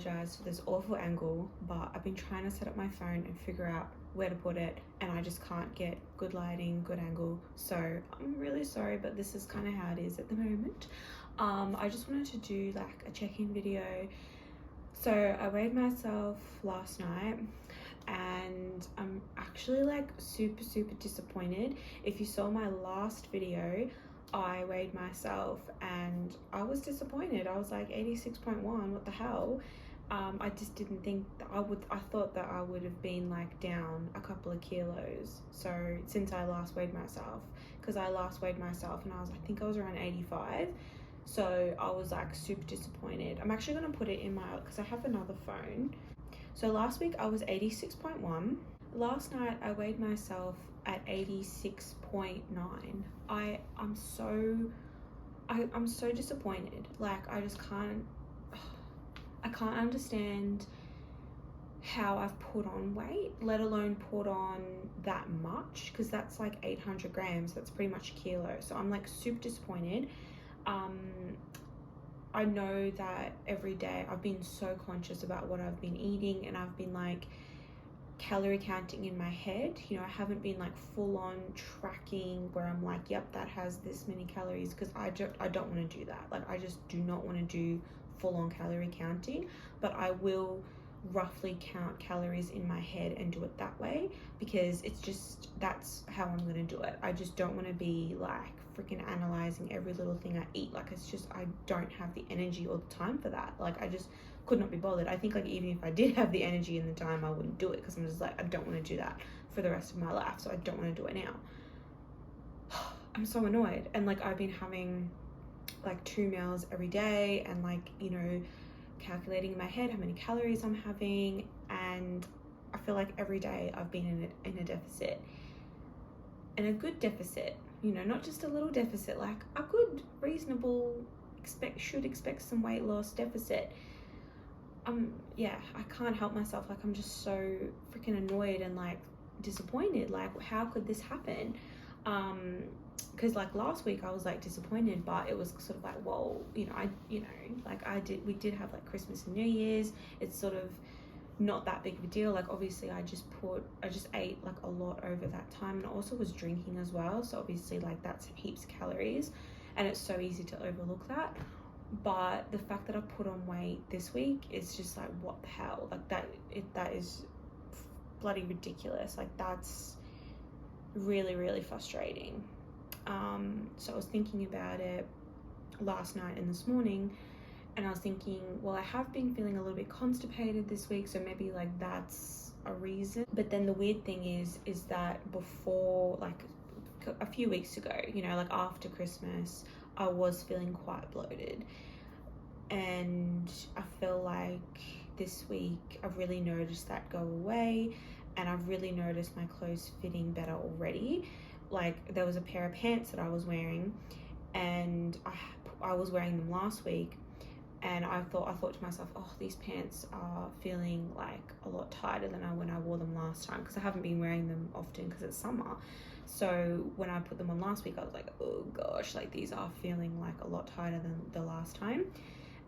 apologize for this awful angle, but I've been trying to set up my phone and figure out where to put it, and I just can't get good lighting, good angle. So I'm really sorry, but this is kind of how it is at the moment. I just wanted to do like a check-in video. So I weighed myself last night and I'm actually like super disappointed. If you saw my last video, I weighed myself and I was disappointed. I was like 86.1, what the hell? I just didn't think that I thought that I would have been like down a couple of kilos. So since I last weighed myself, because I last weighed myself and I think I was around 85. So I was like super disappointed. I'm actually gonna put it in my, because I have another phone. So last week I was 86.1. Last night I weighed myself at 86.9. I'm so disappointed. Like I can't understand how I've put on weight, let alone put on that much, because that's like 800 grams. That's pretty much a kilo. So I'm like super disappointed. I know that every day I've been so conscious about what I've been eating, and I've been like calorie counting in my head. You know, I haven't been like full on tracking where I'm like, yep, that has this many calories, because I don't want to do that. Like I just do not want to do full on calorie counting, but I will roughly count calories in my head and do it that way, because it's just, that's how I'm gonna do it. I just don't want to be like freaking analyzing every little thing I eat. Like it's just, I don't have the energy or the time for that. Like I just could not be bothered. I think like even if I did have the energy and the time, I wouldn't do it, because I'm just like, I don't want to do that for the rest of my life, so I don't want to do it now. I'm so annoyed. And like I've been having like 2 meals every day and like, you know, calculating in my head how many calories I'm having, and I feel like every day I've been in a deficit, and a good deficit, you know, not just a little deficit, like a good reasonable should expect some weight loss deficit. Yeah, I can't help myself. Like I'm just so freaking annoyed and like disappointed. Like how could this happen? Because like last week I was like disappointed, but it was sort of like, whoa, you know, we did have like Christmas and New Year's. It's sort of not that big of a deal. Like obviously I just ate like a lot over that time, and I also was drinking as well, so obviously like that's heaps of calories, and it's so easy to overlook that. But the fact that I put on weight this week is just like, what the hell? Like that is bloody ridiculous. Like that's really frustrating. So I was thinking about it last night and this morning, and I was thinking, well, I have been feeling a little bit constipated this week, so maybe like that's a reason. But then the weird thing is that before, like a few weeks ago, you know, like after Christmas, I was feeling quite bloated, and I feel like this week I've really noticed that go away, and I've really noticed my clothes fitting better already. Like there was a pair of pants that I was wearing, and I was wearing them last week, and I thought to myself, oh, these pants are feeling like a lot tighter than when I wore them last time, because I haven't been wearing them often because it's summer. So when I put them on last week, I was like, oh gosh, like these are feeling like a lot tighter than the last time.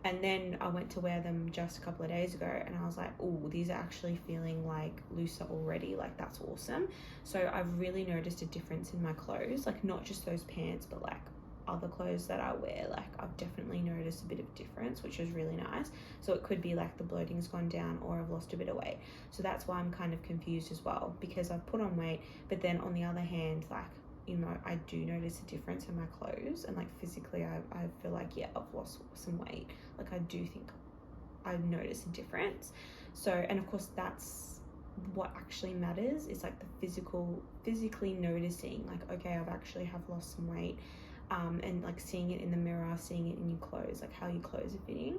And then I went to wear them just a couple of days ago, and I was like, oh, these are actually feeling like looser already. Like that's awesome. So I've really noticed a difference in my clothes, like not just those pants, but like other clothes that I wear. Like I've definitely noticed a bit of difference, which is really nice. So it could be like the bloating's gone down, or I've lost a bit of weight. So that's why I'm kind of confused as well, because I've put on weight, but then on the other hand, like, you know, I do notice a difference in my clothes, and like physically I feel like, yeah, I've lost some weight. Like I do think I notice a difference. So, and of course that's what actually matters, is like the physically noticing, like, okay, I've actually have lost some weight, and like seeing it in the mirror, seeing it in your clothes, like how your clothes are fitting.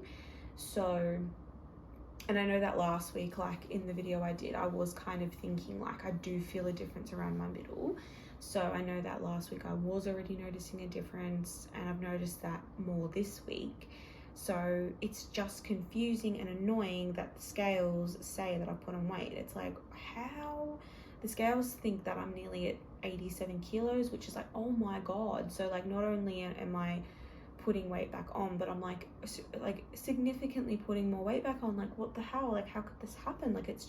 So, and I know that last week, like in the video I did, I was kind of thinking like I do feel a difference around my middle. So I know that last week I was already noticing a difference, and I've noticed that more this week. So it's just confusing and annoying that the scales say that I put on weight. It's like, how? The scales think that I'm nearly at 87 kilos, which is like, oh my God. So like not only am I putting weight back on, but I'm like significantly putting more weight back on. Like, what the hell? Like, how could this happen? Like, it's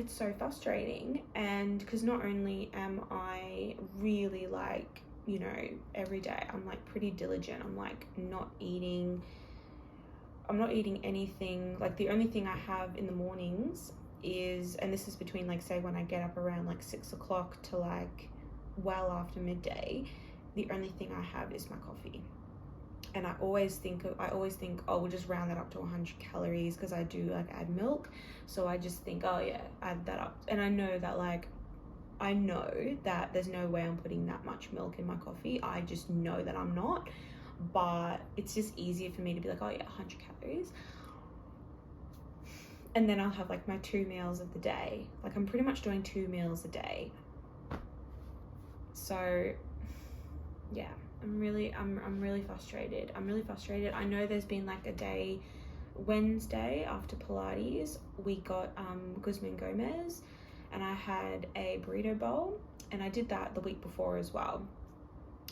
so frustrating. And because not only am I really like, you know, every day I'm like pretty diligent, I'm like not eating anything. Like, the only thing I have in the mornings is, and this is between like, say when I get up around like 6 o'clock to like well after midday, the only thing I have is my coffee. And I always think, oh, we'll just round that up to 100 calories because I do like add milk. So I just think, oh yeah, add that up. And I know that there's no way I'm putting that much milk in my coffee. I just know that I'm not. But it's just easier for me to be like, oh yeah, 100 calories. And then I'll have like my 2 meals of the day. Like, I'm pretty much doing 2 meals a day. So yeah, I'm really frustrated. I know there's been like a day, Wednesday after Pilates, we got Guzman Gomez, and I had a burrito bowl, and I did that the week before as well,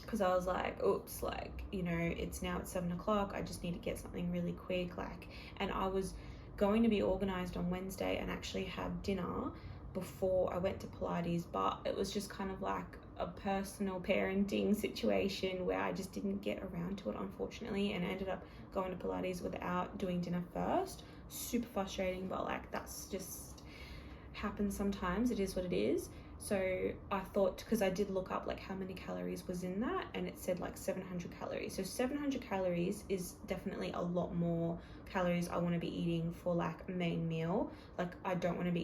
because I was like, oops, like, you know, it's 7 o'clock, I just need to get something really quick, like, and I was going to be organized on Wednesday and actually have dinner before I went to Pilates, but it was just kind of like a personal parenting situation where I just didn't get around to it, unfortunately, and I ended up going to Pilates without doing dinner first. Super frustrating, but like, that's just happens sometimes. It is what it is. So I thought, because I did look up like how many calories was in that, and it said like 700 calories. So 700 calories is definitely a lot more calories I want to be eating for like a main meal. Like, I want to be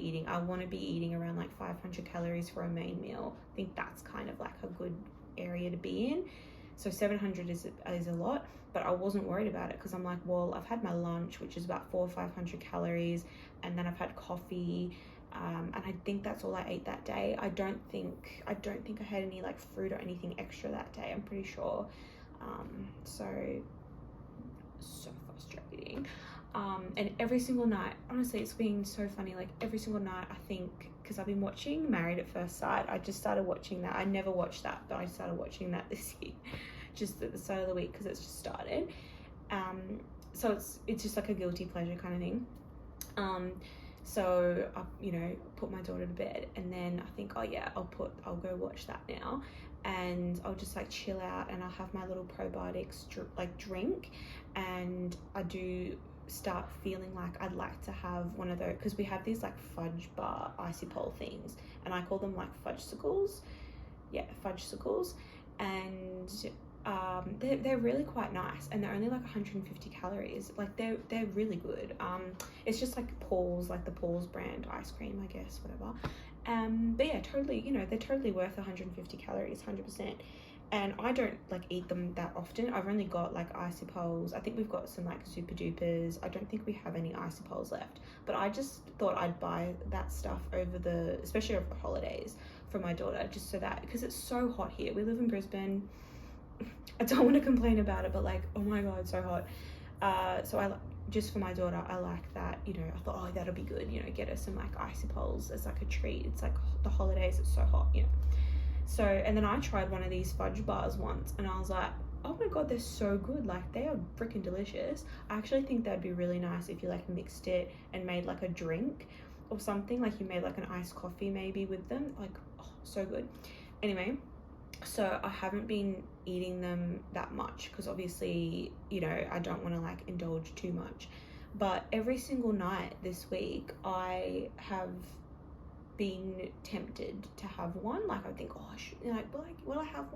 eating around like 500 calories for a main meal. I think that's kind of like a good area to be in. So 700 is a lot, but I wasn't worried about it because I'm like, well, I've had my lunch, which is about 400 or 500 calories, and then I've had coffee. And I think that's all I ate that day. I don't think I had any like fruit or anything extra that day, I'm pretty sure. So frustrating. And every single night, honestly, it's been so funny. Like, every single night, I think, because I've been watching Married at First Sight. I just started watching that. I never watched that, but I started watching that this year, just at the start of the week, because it's just started. So it's just like a guilty pleasure kind of thing. So I, you know, put my daughter to bed, and then I think, oh yeah, I'll go watch that now, and I'll just like chill out, and I'll have my little probiotics drink, and I do start feeling like I'd like to have one of those, because we have these like fudge bar icy pole things, and I call them like fudgesicles. Yeah, fudgesicles. And they're really quite nice, and they're only like 150 calories. Like, they're really good. It's just like Paul's, like the Paul's brand ice cream, I guess, whatever. But yeah, totally, you know, they're totally worth 150 calories, 100%. And I don't like eat them that often. I've only got like icy poles. I think we've got some like super dupers. I don't think we have any icy poles left, but I just thought I'd buy that stuff especially over the holidays, for my daughter, just so that, because it's so hot here. We live in Brisbane. I don't want to complain about it, but like, oh my god, so hot. So just for my daughter, I like that, you know. I thought, oh, that'll be good, you know, get her some like icy poles as like a treat. It's like the holidays, it's so hot, you know. So, and then I tried one of these fudge bars once, and I was like, oh my god, they're so good. Like, they are freaking delicious. I actually think that'd be really nice if you like mixed it and made like a drink or something. Like, you made like an iced coffee maybe with them. Like, oh, so good. Anyway, so I haven't been eating them that much because obviously, you know, I don't want to like indulge too much. But every single night this week, I have been tempted to have one. Like, I think, oh, will I have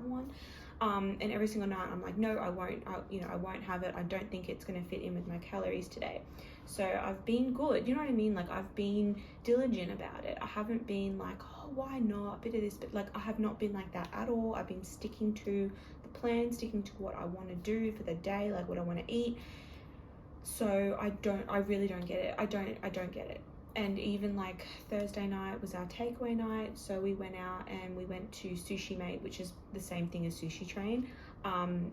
one? And every single night I'm like, no, I won't. I won't have it. I don't think it's going to fit in with my calories today. So I've been good, you know what I mean? Like, I've been diligent about it. I haven't been like, oh, why not, a bit of this, but like, I have not been like that at all. I've been sticking to the plan, sticking to what I want to do for the day, like what I want to eat. So I really don't get it. I don't get it. And even like Thursday night was our takeaway night, so we went out and we went to Sushi Mate, which is the same thing as Sushi Train. And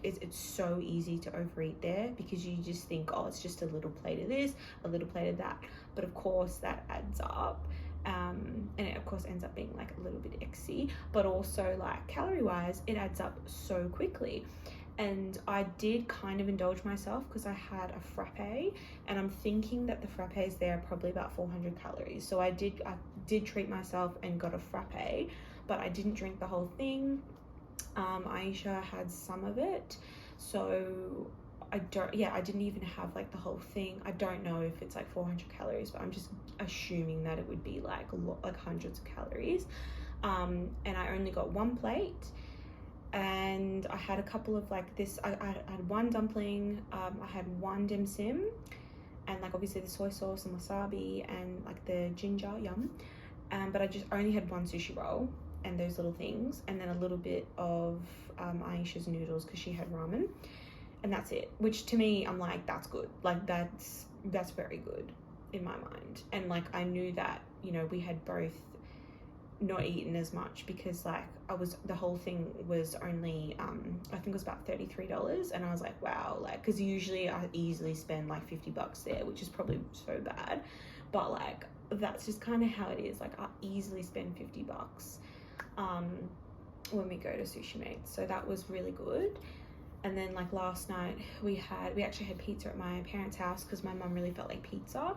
it's so easy to overeat there, because you just think, oh, it's just a little plate of this, a little plate of that, but of course that adds up. And it of course ends up being like a little bit exy, but also like calorie wise it adds up so quickly. And I did kind of indulge myself because I had a frappe, and I'm thinking that the frappes there are probably about 400 calories. So I did treat myself and got a frappe, but I didn't drink the whole thing. Aisha had some of it, so I didn't even have like the whole thing. I don't know if it's like 400 calories, but I'm just assuming that it would be like hundreds of calories. And I only got one plate, and I had a couple of like this. I had one dumpling, I had one dim sim, and like obviously the soy sauce and wasabi and like the ginger, yum. But I just only had one sushi roll and those little things, and then a little bit of Aisha's noodles because she had ramen, and that's it. Which to me, I'm like, that's good. Like that's very good in my mind. And like I knew that, you know, we had both not eaten as much because like the whole thing was only I think it was about $33, and I was like, wow, like because usually I easily spend like $50 there, which is probably so bad, but like that's just kind of how it is. Like I easily spend $50 when we go to Sushi Mates, so that was really good. And then like last night we actually had pizza at my parents' house because my mum really felt like pizza.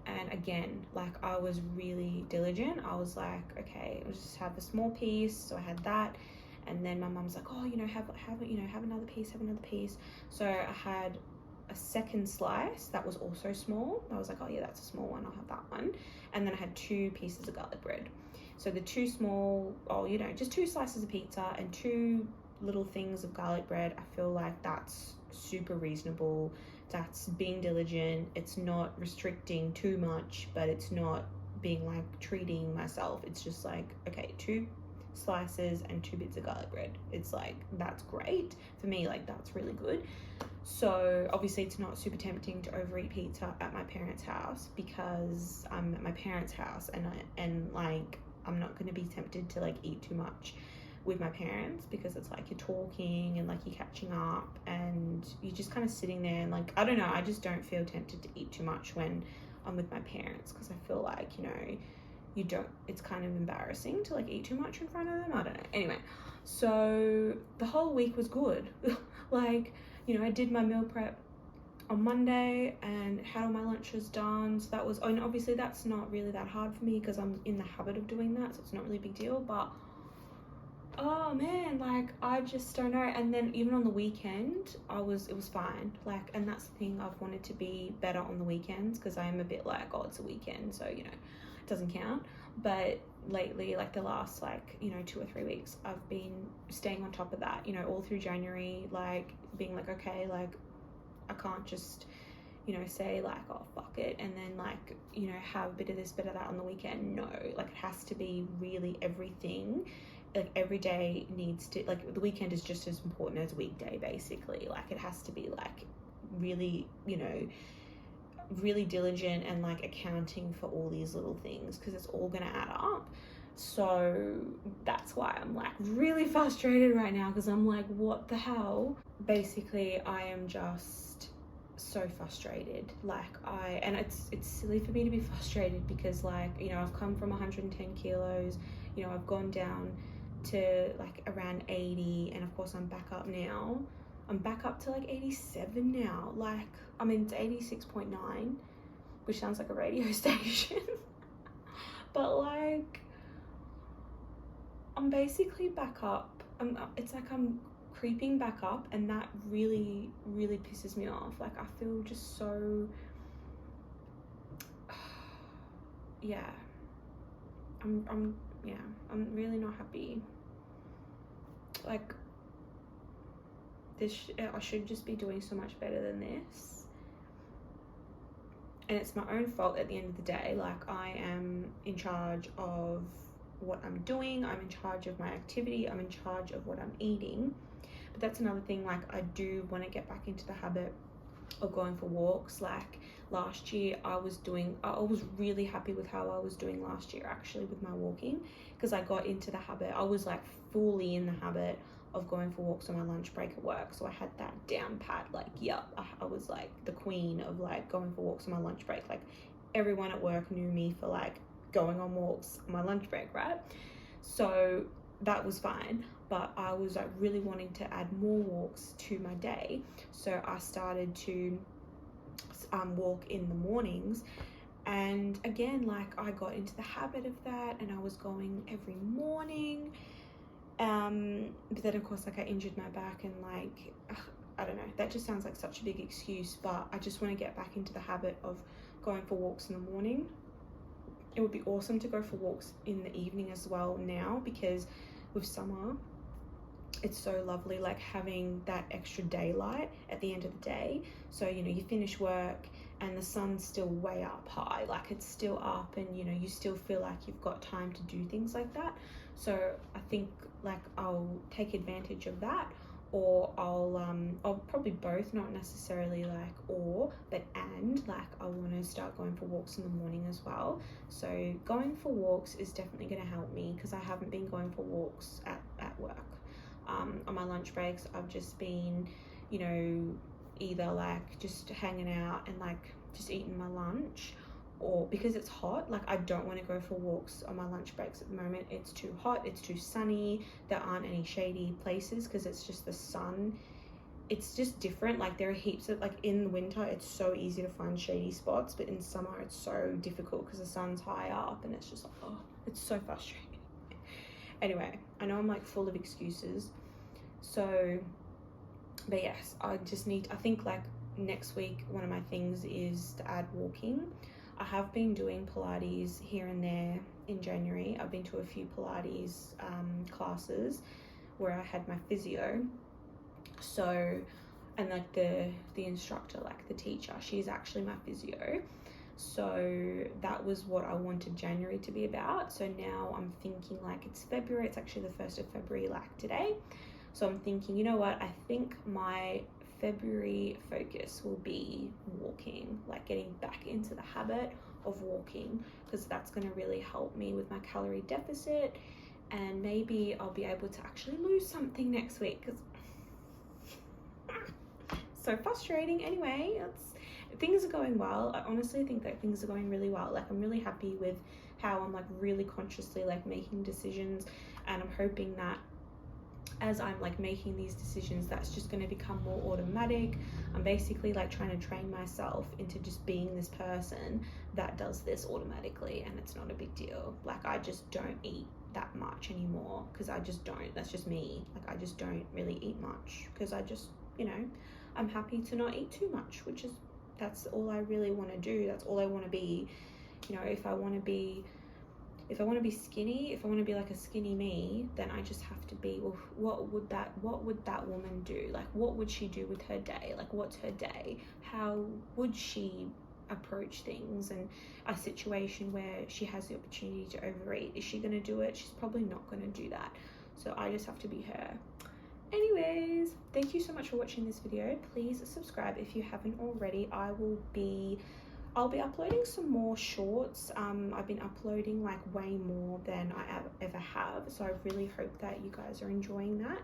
And again, like I was really diligent. I was like, okay, I'll just have a small piece. So I had that, and then my mum's like, oh, you know, have another piece. So I had a second slice that was also small. I was like, oh yeah, that's a small one, I'll have that one. And then I had 2 pieces of garlic bread. So the 2 small, just 2 slices of pizza and 2 little things of garlic bread. I feel like that's super reasonable. That's being diligent. It's not restricting too much, but it's not being like treating myself. It's just like, okay, 2 slices and 2 bits of garlic bread. It's like, that's great for me. Like that's really good. So obviously it's not super tempting to overeat pizza at my parents' house because I'm at my parents' house, and like I'm not going to be tempted to like eat too much with my parents because it's like you're talking and like you're catching up and you're just kind of sitting there, and like I don't know, I just don't feel tempted to eat too much when I'm with my parents because I feel like, you know, it's kind of embarrassing to like eat too much in front of them. I don't know. Anyway, so the whole week was good. Like, you know, I did my meal prep on Monday and had all my lunches done. So that was, and obviously that's not really that hard for me because I'm in the habit of doing that, so it's not really a big deal. But oh man, like I just don't know. And then even on the weekend it was fine. Like, and that's the thing, I've wanted to be better on the weekends because I am a bit like, oh, it's a weekend, so you know, it doesn't count. But lately, like the last 2 or 3 weeks, I've been staying on top of that, you know, all through January, like being like, okay, like I can't just, you know, say like, oh fuck it, and then like, you know, have a bit of this, bit of that on the weekend. No, like it has to be really everything. Like every day needs to, like the weekend is just as important as a weekday basically. Like it has to be like really, you know, really diligent and like accounting for all these little things because it's all gonna add up. So that's why I'm like really frustrated right now because I'm like, what the hell? Basically, I am just so frustrated. Like and it's silly for me to be frustrated because like, you know, I've come from 110 kilos, you know, I've gone down to like around 80, and of course I'm back up now. I'm back up to like 87 now. Like, I mean, it's 86.9, which sounds like a radio station. But like, I'm basically back up. It's like I'm creeping back up, and that really, really pisses me off. Like, I feel just so, yeah. I'm really not happy. Like, I should just be doing so much better than this. And it's my own fault at the end of the day. Like, I am in charge of what I'm doing. I'm in charge of my activity. I'm in charge of what I'm eating. But that's another thing. Like, I do want to get back into the habit of going for walks. Like last year I was really happy with how I was doing last year actually with my walking, because I got into the habit. I was like fully in the habit of going for walks on my lunch break at work, so I had that down pat. Like, yep, I was like the queen of like going for walks on my lunch break. Like everyone at work knew me for like going on walks on my lunch break, right? So that was fine, but I was like really wanting to add more walks to my day. So I started to walk in the mornings. And again, like I got into the habit of that, and I was going every morning. But then of course, like I injured my back, and like I don't know, that just sounds like such a big excuse, but I just want to get back into the habit of going for walks in the morning. It would be awesome to go for walks in the evening as well now, because with summer it's so lovely, like having that extra daylight at the end of the day. So you know, you finish work and the sun's still way up high, like it's still up, and you know, you still feel like you've got time to do things like that. So I think like I'll take advantage of that, or I'll probably both, not necessarily like or, but and, like I want to start going for walks in the morning as well. So going for walks is definitely going to help me, because I haven't been going for walks at work. On my lunch breaks, I've just been, you know, either like just hanging out and like just eating my lunch, or because it's hot, like I don't want to go for walks on my lunch breaks at the moment. It's too hot, it's too sunny, there aren't any shady places because it's just the sun. It's just different. Like there are heaps of, like in the winter it's so easy to find shady spots, but in summer it's so difficult because the sun's high up, and it's just like, oh, it's so frustrating. Anyway, I know I'm like full of excuses. So, but yes, I think like next week, one of my things is to add walking. I have been doing Pilates here and there in January. I've been to a few Pilates classes where I had my physio. So, and like the instructor, like the teacher, she's actually my physio. So that was what I wanted January to be about. So now I'm thinking, like it's February, it's actually the 1st of February, like today. So I'm thinking, you know what, I think my February focus will be walking, like getting back into the habit of walking, because that's going to really help me with my calorie deficit, and maybe I'll be able to actually lose something next week, because so frustrating. Anyway, things are going well. I honestly think that things are going really well. Like I'm really happy with how I'm like really consciously like making decisions, and I'm hoping that as I'm like making these decisions, that's just going to become more automatic. I'm basically like trying to train myself into just being this person that does this automatically, and it's not a big deal. Like I just don't eat that much anymore, because I just don't, that's just me. Like I just don't really eat much, because I just, you know, I'm happy to not eat too much, which is, that's all I really want to do. That's all I want to be. You know, if I want to be skinny, if I want to be like a skinny me, then I just have to be, well, what would that woman do? Like what would she do with her day? Like what's her day? How would she approach things, and a situation where she has the opportunity to overeat? Is she going to do it? She's probably not going to do that. So I just have to be her. Anyways, thank you so much for watching this video. Please subscribe if you haven't already. I'll be uploading some more shorts. I've been uploading like way more than I ever have, so I really hope that you guys are enjoying that,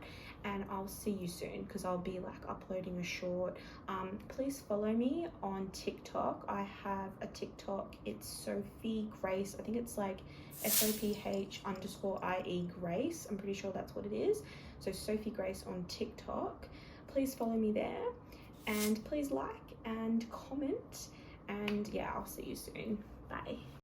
and I'll see you soon, because I'll be like uploading a short. Please follow me on TikTok. I have a TikTok, it's Sophie Grace. I think it's like SOPH_IE Grace. I'm pretty sure that's what it is. So Sophie Grace on TikTok. Please follow me there, and please like and comment. And yeah, I'll see you soon. Bye.